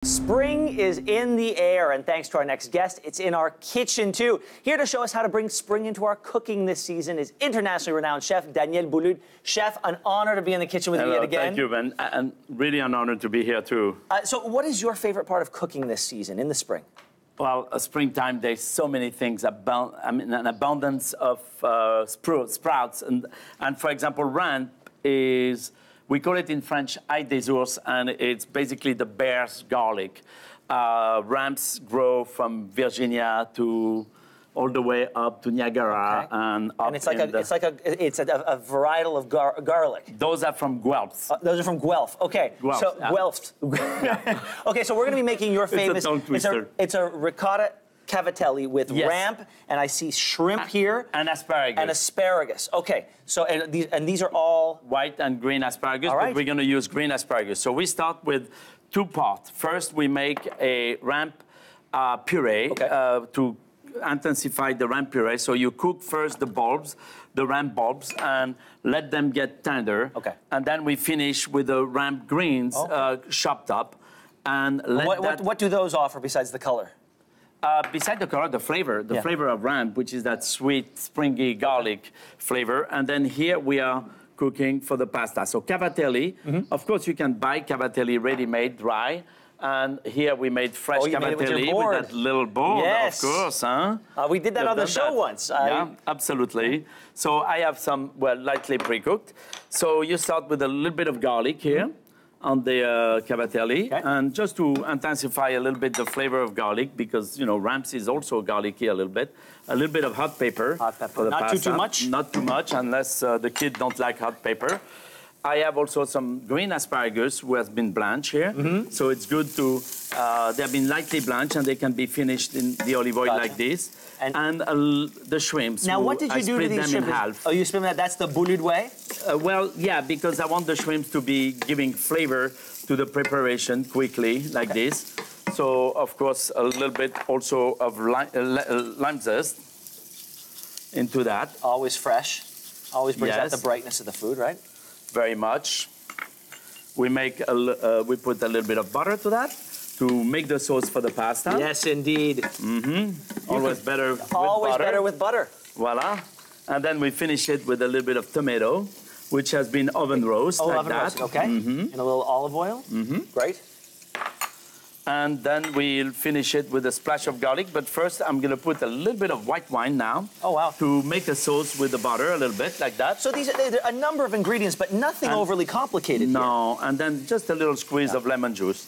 Spring is in the air, and thanks to our next guest, it's in our kitchen too. Here to show us how to bring spring into our cooking this season is internationally renowned chef Daniel Boulud. Chef, an honor to be in the kitchen with you yet again. Thank you, Ben. And really an honor to be here too. So what is your favorite part of cooking this season, in the spring? Well, springtime, there's so many things, an abundance of sprouts. And for example, ramp is, we call it in French, ail des ours, and it's basically the bear's garlic. Ramps grow from Virginia to all the way up to Niagara, okay. and up. And it's a varietal of garlic. Those are from Guelph. Those are from Guelph. Okay. Guelph, So yeah. Guelph. Okay, so we're going to be making your famous. It's a ricotta cavatelli with ramp, and I see shrimp here. And asparagus. And asparagus. Okay, so and these are all white and green asparagus, all right. But we're going to use green asparagus. So we start with two parts. First, we make a ramp puree to intensify the ramp puree. So you cook first the ramp bulbs, and let them get tender. Okay. And then we finish with the ramp greens chopped up. And what do those offer besides the color? Beside the color, the flavor of ramp, which is that sweet, springy garlic flavor. And then here we are cooking for the pasta. So cavatelli, of course you can buy cavatelli ready-made, dry. And here we made fresh cavatelli with that little board, of course. Huh? We did that on the show once. Yeah, absolutely. So I have some, lightly pre-cooked. So you start with a little bit of garlic here. On the cavatelli, and just to intensify a little bit the flavor of garlic, because ramps is also garlicky a little bit of hot pepper. For the not pasta. too much. Not too much, unless the kids don't like hot pepper. I have also some green asparagus who has been blanched here, so it's good to. They have been lightly blanched, and they can be finished in the olive oil like this. And the shrimps. Now, what did you do to these shrimps? In half. Oh, you split them in half. That's the Boulud way? Yeah, because I want the shrimps to be giving flavor to the preparation quickly, like this. So, of course, a little bit also of lime zest into that. Always fresh. Always brings out the brightness of the food, right? Very much. We put a little bit of butter to that to make the sauce for the pasta. Yes, indeed. Always better with butter. Always better with butter. Voila. And then we finish it with a little bit of tomato, which has been oven roast, like that. Roasted, okay. And a little olive oil. Great. And then we'll finish it with a splash of garlic. But first, I'm going to put a little bit of white wine now. Oh, wow. To make a sauce with the butter a little bit, like that. So these are a number of ingredients, but nothing overly complicated No, and then just a little squeeze of lemon juice.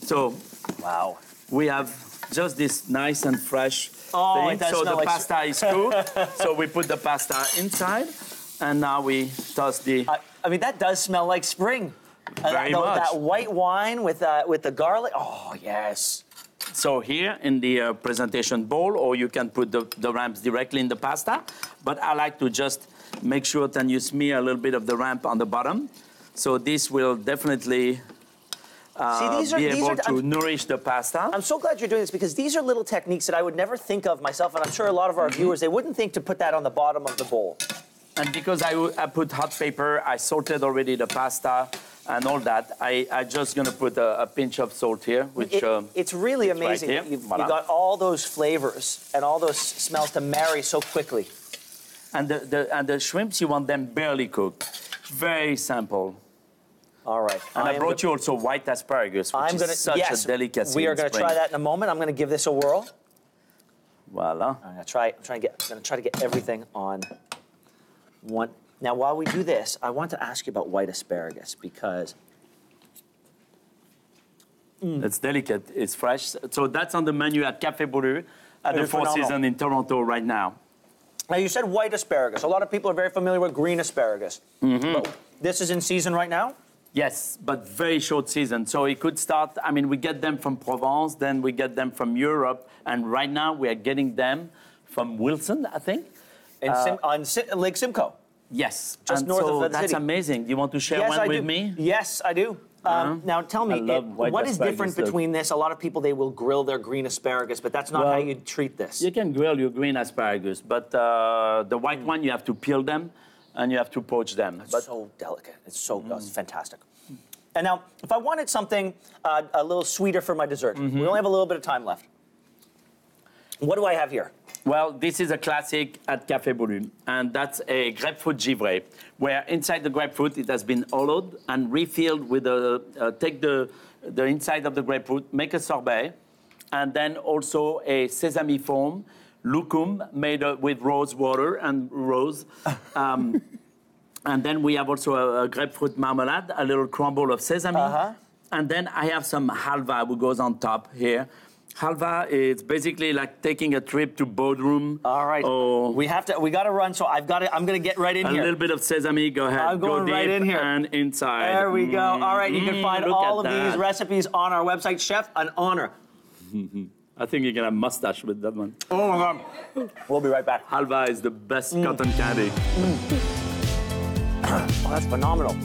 So, wow. We have just this nice and fresh thing. It does so the pasta is cooked. So we put the pasta inside, and now we toss the... I mean, that does smell like spring. Very much. That white wine with the garlic. Oh, yes. So here in the presentation bowl, or you can put the ramps directly in the pasta. But I like to just make sure that you smear a little bit of the ramp on the bottom. So this will definitely be able to nourish the pasta. I'm so glad you're doing this, because these are little techniques that I would never think of myself, and I'm sure a lot of our viewers, they wouldn't think to put that on the bottom of the bowl. And because I put hot pepper, I salted already the pasta, and all that, I just gonna put a pinch of salt here, which it's really amazing. Right You've got all those flavors and all those smells to marry so quickly. And the shrimps, you want them barely cooked. Very simple. All right. And I brought you also white asparagus, which is such a delicacy. We are going to try that in a moment. I'm going to give this a whirl. Voila. I'm going to try to get everything on one. Now, while we do this, I want to ask you about white asparagus, because it's delicate, it's fresh. So that's on the menu at Café Boulud at the Four Seasons in Toronto right now. Now, you said white asparagus. A lot of people are very familiar with green asparagus. But this is in season right now? Yes, but very short season. So it could start, I mean, we get them from Provence, then we get them from Europe, and right now we are getting them from Wilson, I think. On Lake Simcoe? Yes. Just north of the city. That's amazing. You want to share one with me? Yes, I do. Now, tell me, what is different between this? A lot of people, they will grill their green asparagus, but that's not how you treat this. You can grill your green asparagus, but the white one, you have to peel them, and you have to poach them. It's so delicate. It's so it's fantastic. And now, if I wanted something a little sweeter for my dessert, we only have a little bit of time left. What do I have here? Well, this is a classic at Café Boulud, and that's a grapefruit givré, where inside the grapefruit it has been hollowed and refilled with take the inside of the grapefruit, make a sorbet, and then also a sesame foam, lucum made with rose water and rose. And then we have also a grapefruit marmalade, a little crumble of sesame. And then I have some halva who goes on top here. Halva is basically like taking a trip to Bodrum. All right. We got to run, so I'm going to get right in here. A little bit of sesame, go ahead. I'm going go deep right in here. And inside. There we go. All right, you can find all of that. these recipes on our website. Chef, an honor. I think you can have mustache with that one. Oh my God. We'll be right back. Halva is the best cotton candy. Oh, that's phenomenal.